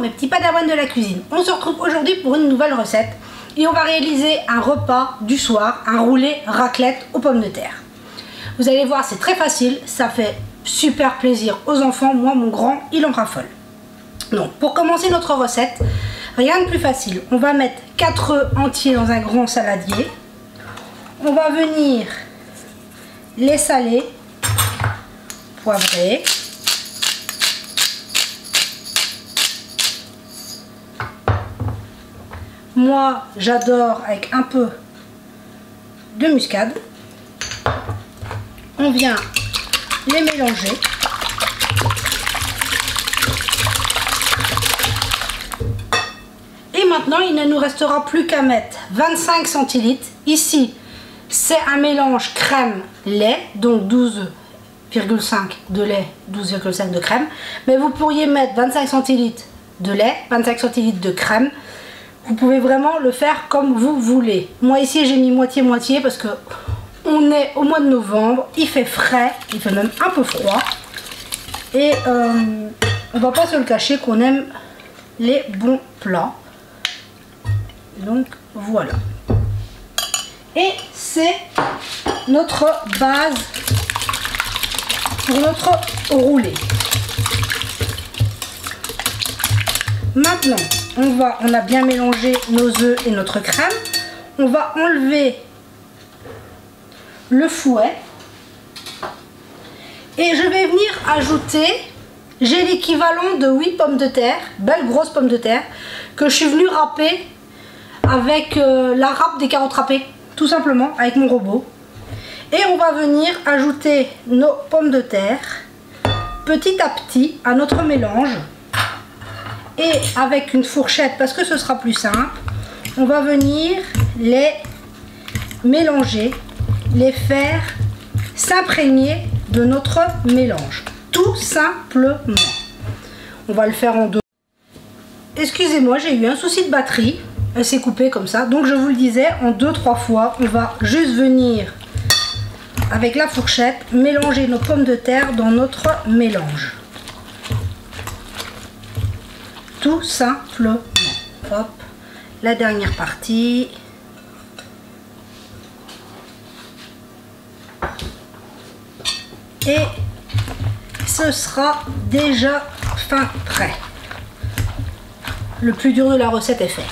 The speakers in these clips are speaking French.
mes petits padawans de la cuisine. On se retrouve aujourd'hui pour une nouvelle recette et on va réaliser un repas du soir, un roulé raclette aux pommes de terre. Vous allez voir, c'est très facile, ça fait super plaisir aux enfants. Moi, mon grand, il en raffole. Donc, pour commencer notre recette, rien de plus facile. On va mettre 4 œufs entiers dans un grand saladier. On va venir les saler, poivrer. Moi, j'adore avec un peu de muscade. On vient les mélanger. Et maintenant, il ne nous restera plus qu'à mettre 25 centilitres. Ici, c'est un mélange crème-lait, donc 12,5 de lait, 12,5 de crème. Mais vous pourriez mettre 25 centilitres de lait, 25 centilitres de crème. Vous pouvez vraiment le faire comme vous voulez. Moi ici, j'ai mis moitié-moitié parce que on est au mois de novembre, il fait frais, il fait même un peu froid. Et on va pas se le cacher qu'on aime les bons plats. Donc voilà. Et c'est notre base pour notre roulé. Maintenant, on a bien mélangé nos œufs et notre crème. On va enlever le fouet. Et je vais venir ajouter, j'ai l'équivalent de 8 pommes de terre, belles grosses pommes de terre, que je suis venue râper avec la râpe des carottes râpées, tout simplement, avec mon robot. Et on va venir ajouter nos pommes de terre petit à petit à notre mélange. Et avec une fourchette, parce que ce sera plus simple, on va venir les mélanger, les faire s'imprégner de notre mélange. Tout simplement. On va le faire en deux. Excusez-moi, j'ai eu un souci de batterie. Elle s'est coupée comme ça. Donc je vous le disais, en 2-3 fois, on va juste venir, avec la fourchette, mélanger nos pommes de terre dans notre mélange. Tout simplement. Hop, la dernière partie. Et ce sera déjà fin prêt. Le plus dur de la recette est fait.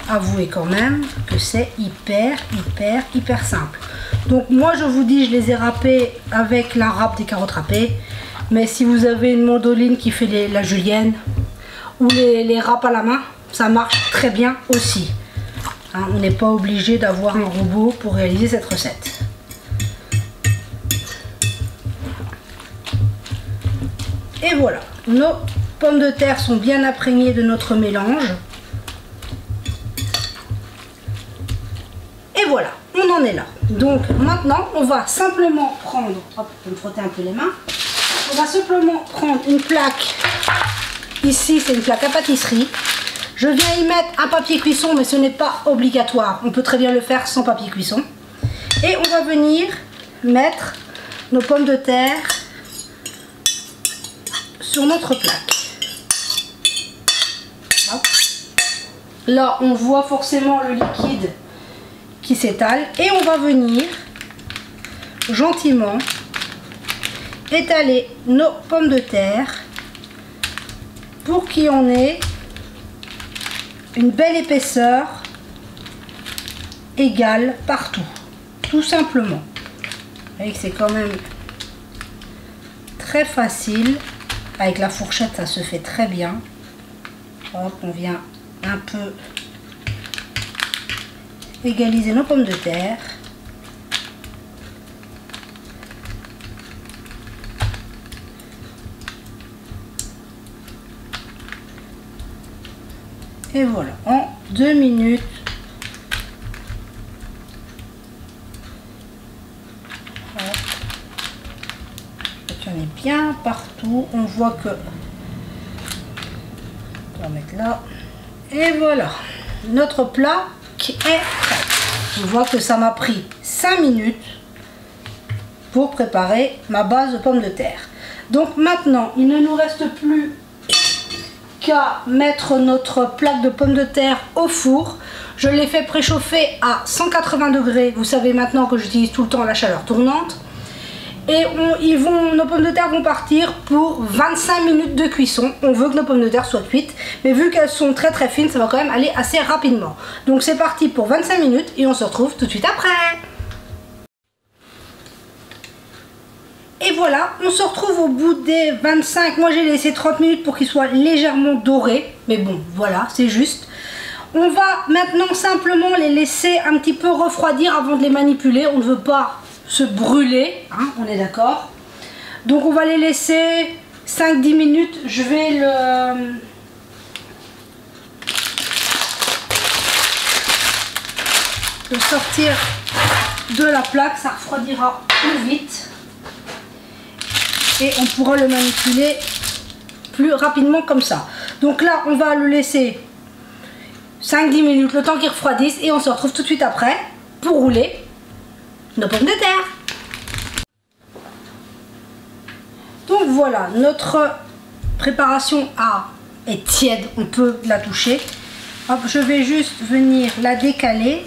Avouez quand même que c'est hyper simple. Donc moi je vous dis, je les ai râpés avec la râpe des carottes râpées. Mais si vous avez une mandoline qui fait la julienne ou les râpes à la main, ça marche très bien aussi. Hein, on n'est pas obligé d'avoir un robot pour réaliser cette recette. Et voilà, nos pommes de terre sont bien imprégnées de notre mélange. Et voilà, on en est là. Donc maintenant, on va simplement prendre, hop, je vais me frotter un peu les mains. On va simplement prendre une plaque. Ici, c'est une plaque à pâtisserie. Je viens y mettre un papier cuisson, mais ce n'est pas obligatoire. On peut très bien le faire sans papier cuisson. Et on va venir mettre nos pommes de terre sur notre plaque. Hop. Là, on voit forcément le liquide qui s'étale. Et on va venir gentiment étaler nos pommes de terre pour qu'il y en ait une belle épaisseur égale partout, tout simplement. Vous voyez que c'est quand même très facile. Avec la fourchette, ça se fait très bien. Hop, on vient un peu égaliser nos pommes de terre. Et voilà, en 2 minutes, on est bien partout. On voit que, on va mettre là, et voilà, notre plat qui est prêt. On voit que ça m'a pris 5 minutes pour préparer ma base de pommes de terre. Donc maintenant, il ne nous reste plus qu'à mettre notre plaque de pommes de terre au four. Je l'ai fait préchauffer à 180 degrés. Vous savez maintenant que j'utilise tout le temps la chaleur tournante. Et nos pommes de terre vont partir pour 25 minutes de cuisson. On veut que nos pommes de terre soient cuites, mais vu qu'elles sont très très fines, ça va quand même aller assez rapidement. Donc c'est parti pour 25 minutes et on se retrouve tout de suite après. Et voilà, on se retrouve au bout des 25. Moi j'ai laissé 30 minutes pour qu'ils soient légèrement dorés. Mais bon, voilà, c'est juste. On va maintenant simplement les laisser un petit peu refroidir avant de les manipuler. On ne veut pas se brûler, hein, on est d'accord. Donc on va les laisser 5-10 minutes. Je vais le sortir de la plaque, ça refroidira plus vite et on pourra le manipuler plus rapidement comme ça. Donc là on va le laisser 5-10 minutes, le temps qu'il refroidisse, et on se retrouve tout de suite après pour rouler nos pommes de terre. Donc voilà, notre préparation est tiède, on peut la toucher. Hop, je vais juste venir la décaler,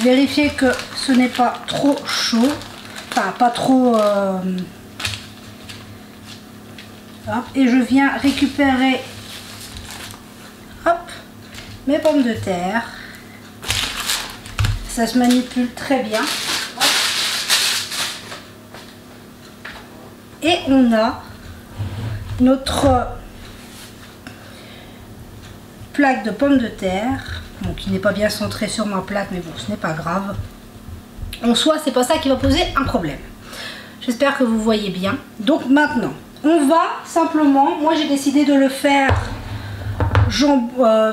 vérifier que ce n'est pas trop chaud, enfin pas trop... Hop, et je viens récupérer, hop, mes pommes de terre. Ça se manipule très bien. Et on a notre plaque de pommes de terre, bon, qui n'est pas bien centrée sur ma plaque, mais bon, ce n'est pas grave. En soi, c'est pas ça qui va poser un problème. J'espère que vous voyez bien. Donc maintenant, on va simplement, moi j'ai décidé de le faire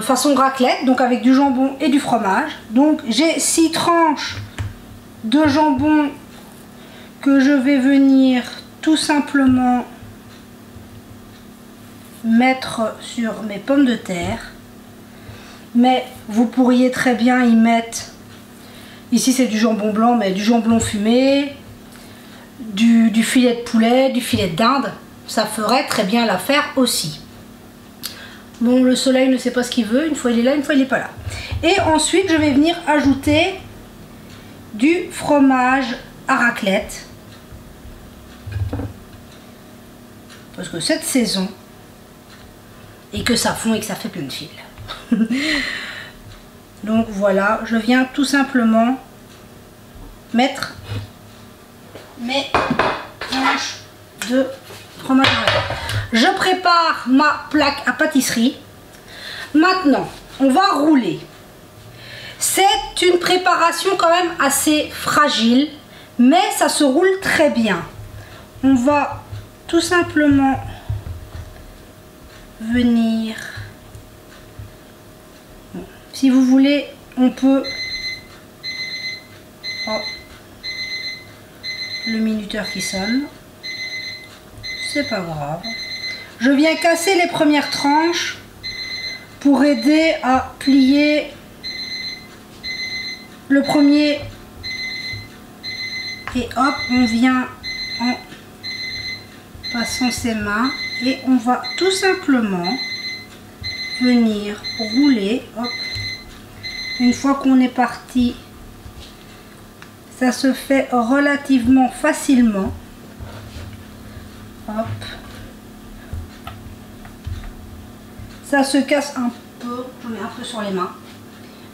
façon raclette, donc avec du jambon et du fromage. Donc j'ai 6 tranches de jambon que je vais venir tout simplement mettre sur mes pommes de terre. Mais vous pourriez très bien y mettre, ici c'est du jambon blanc, mais du jambon fumé, du filet de poulet, du filet de dinde. Ça ferait très bien l'affaire aussi. Bon, le soleil ne sait pas ce qu'il veut, une fois il est là, une fois il n'est pas là. Et ensuite je vais venir ajouter du fromage à raclette. Parce que cette saison, et que ça fond et que ça fait plein de fils. Donc voilà, je viens tout simplement mettre mes tranches de fromage à raclette. Je prépare ma plaque à pâtisserie. Maintenant, on va rouler. C'est une préparation quand même assez fragile, mais ça se roule très bien. On va tout simplement venir, bon, si vous voulez on peut, oh, le minuteur qui sonne, c'est pas grave, je viens casser les premières tranches pour aider à plier le premier, et hop, on vient en passant ses mains et on va tout simplement venir rouler. Hop. Une fois qu'on est parti, ça se fait relativement facilement. Hop. Ça se casse un peu, je mets un peu sur les mains,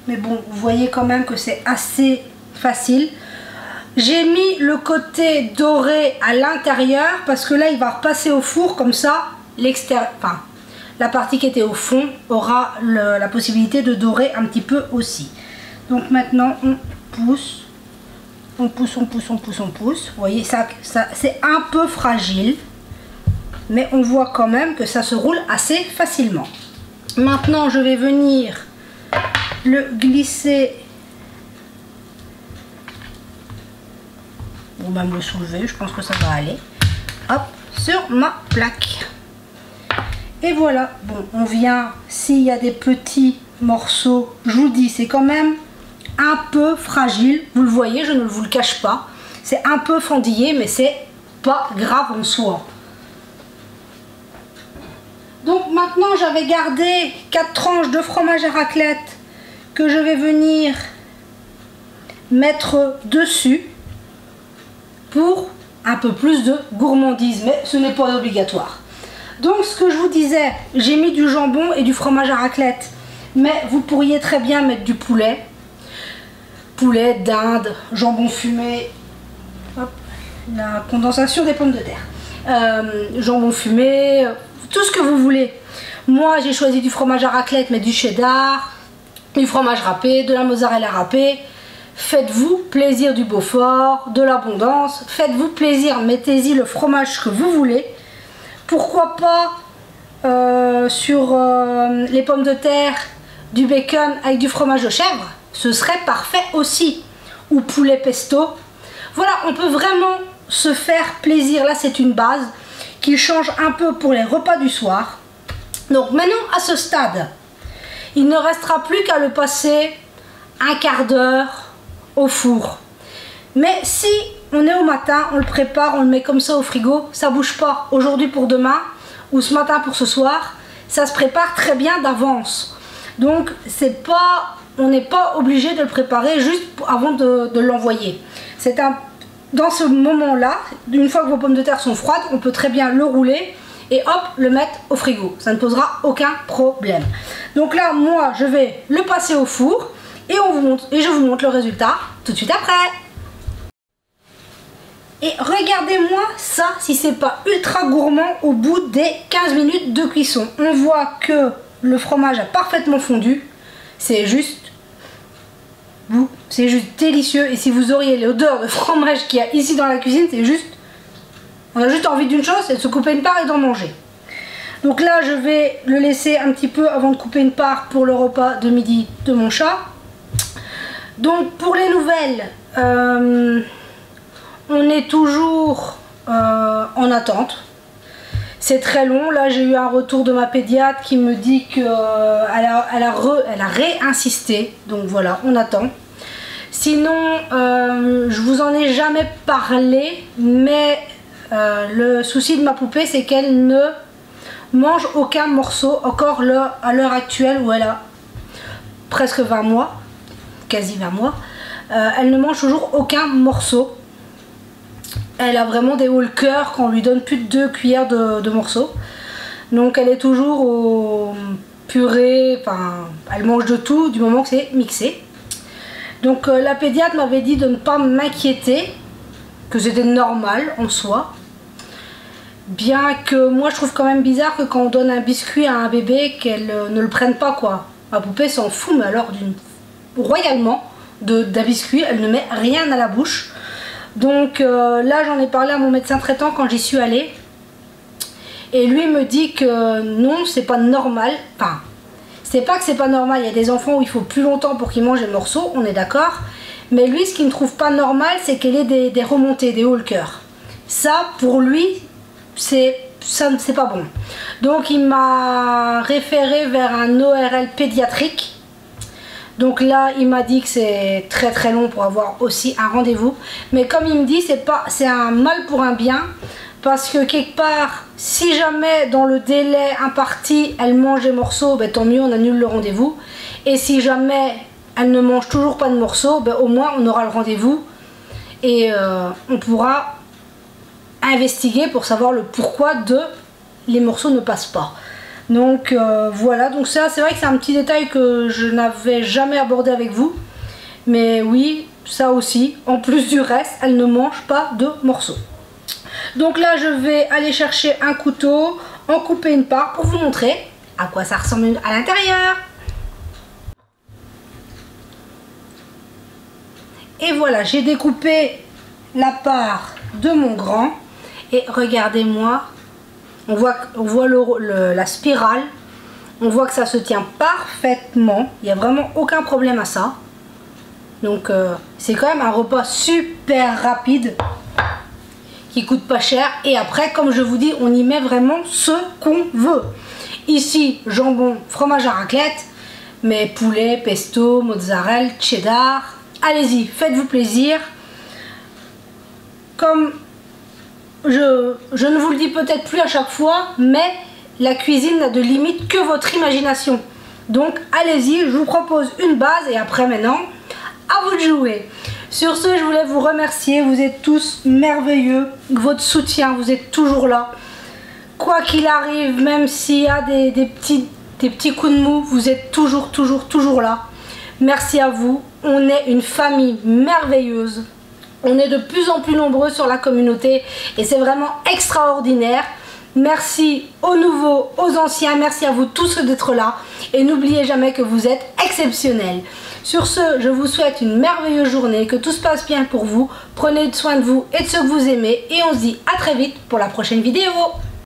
mais bon, vous voyez quand même que c'est assez facile. J'ai mis le côté doré à l'intérieur parce que là il va repasser au four, comme ça l'extérieur, enfin la partie qui était au fond aura la possibilité de dorer un petit peu aussi. Donc maintenant on pousse, on pousse, on pousse, on pousse, on pousse. Vous voyez ça c'est un peu fragile, mais on voit quand même que ça se roule assez facilement. Maintenant je vais venir le glisser, ou même le soulever, je pense que ça va aller, hop, sur ma plaque. Et voilà, bon, on vient, s'il y a des petits morceaux, je vous dis, c'est quand même un peu fragile, vous le voyez, je ne vous le cache pas, c'est un peu fendillé, mais c'est pas grave en soi. Donc maintenant j'avais gardé 4 tranches de fromage à raclette que je vais venir mettre dessus pour un peu plus de gourmandise, mais ce n'est pas obligatoire. Donc ce que je vous disais, j'ai mis du jambon et du fromage à raclette, mais vous pourriez très bien mettre du poulet, dinde, jambon fumé, hop, la condensation des pommes de terre, jambon fumé, tout ce que vous voulez. Moi j'ai choisi du fromage à raclette, mais du cheddar, du fromage râpé, de la mozzarella râpée. Faites-vous plaisir, du Beaufort, de l'abondance, faites-vous plaisir, mettez-y le fromage que vous voulez. Pourquoi pas sur les pommes de terre, du bacon avec du fromage de chèvre, ce serait parfait aussi. Ou poulet pesto. Voilà, on peut vraiment se faire plaisir. Là c'est une base qui change un peu pour les repas du soir. Donc maintenant à ce stade, il ne restera plus qu'à le passer un quart d'heure au four. Mais si on est au matin, on le prépare, on le met comme ça au frigo, ça bouge pas. Aujourd'hui pour demain ou ce matin pour ce soir, ça se prépare très bien d'avance. Donc c'est pas, on n'est pas obligé de le préparer juste avant de l'envoyer. C'est dans ce moment-là, une fois que vos pommes de terre sont froides, on peut très bien le rouler et hop, le mettre au frigo. Ça ne posera aucun problème. Donc là, moi, je vais le passer au four. Et, je vous montre le résultat tout de suite après. Et regardez-moi ça, si c'est pas ultra gourmand au bout des 15 minutes de cuisson. On voit que le fromage a parfaitement fondu. C'est juste délicieux. Et si vous auriez l'odeur de fromage qu'il y a ici dans la cuisine, c'est juste... On a juste envie d'une chose, c'est de se couper une part et d'en manger. Donc là, je vais le laisser un petit peu avant de couper une part pour le repas de midi de mon chat. Donc pour les nouvelles, on est toujours en attente. C'est très long. Là j'ai eu un retour de ma pédiatre qui me dit qu'elle a réinsisté. Donc voilà, on attend. Sinon, je vous en ai jamais parlé, mais le souci de ma poupée c'est qu'elle ne mange aucun morceau, encore à l'heure actuelle où elle a presque 20 mois. Quasi 20 mois, elle ne mange toujours aucun morceau. Elle a vraiment des hauts le cœur quand on lui donne plus de 2 cuillères de morceaux. Donc elle est toujours au purée, enfin elle mange de tout du moment que c'est mixé. Donc la pédiatre m'avait dit de ne pas m'inquiéter, que c'était normal en soi. Bien que moi je trouve quand même bizarre que quand on donne un biscuit à un bébé qu'elle ne le prenne pas quoi. Ma poupée s'en fout, mais alors royalement d'un biscuit, elle ne met rien à la bouche. Donc là j'en ai parlé à mon médecin traitant quand j'y suis allée et lui me dit que non, c'est pas normal. Enfin, c'est pas que c'est pas normal, il y a des enfants où il faut plus longtemps pour qu'ils mangent les morceaux, on est d'accord, mais lui ce qu'il ne trouve pas normal c'est qu'elle ait des remontées, des hauts le cœur. Ça pour lui c'est pas bon. Donc il m'a référé vers un ORL pédiatrique. Donc là, il m'a dit que c'est très très long pour avoir aussi un rendez-vous. Mais comme il me dit, c'est un mal pour un bien. Parce que quelque part, si jamais dans le délai imparti, elle mange des morceaux, ben, tant mieux, on annule le rendez-vous. Et si jamais elle ne mange toujours pas de morceaux, ben, au moins on aura le rendez-vous. Et on pourra investiguer pour savoir le pourquoi les morceaux ne passent pas. Donc voilà, donc ça c'est vrai que c'est un petit détail que je n'avais jamais abordé avec vous. Mais oui, ça aussi, en plus du reste, elle ne mange pas de morceaux. Donc là je vais aller chercher un couteau, en couper une part pour vous montrer à quoi ça ressemble à l'intérieur. Et voilà, j'ai découpé la part de mon grand. Et regardez-moi. On voit la spirale, on voit que ça se tient parfaitement, il n'y a vraiment aucun problème à ça. Donc c'est quand même un repas super rapide, qui coûte pas cher. Et après, comme je vous dis, on y met vraiment ce qu'on veut. Ici, jambon, fromage à raclette, mais poulet, pesto, mozzarella, cheddar. Allez-y, faites-vous plaisir. Comme... Je ne vous le dis peut-être plus à chaque fois, mais la cuisine n'a de limite que votre imagination. Donc allez-y, je vous propose une base et après maintenant, à vous de jouer. Sur ce, je voulais vous remercier, vous êtes tous merveilleux, votre soutien, vous êtes toujours là. Quoi qu'il arrive, même s'il y a des petits coups de mou, vous êtes toujours là. Merci à vous, on est une famille merveilleuse. On est de plus en plus nombreux sur la communauté et c'est vraiment extraordinaire. Merci aux nouveaux, aux anciens, merci à vous tous d'être là et n'oubliez jamais que vous êtes exceptionnels. Sur ce, je vous souhaite une merveilleuse journée, que tout se passe bien pour vous, prenez soin de vous et de ceux que vous aimez et on se dit à très vite pour la prochaine vidéo.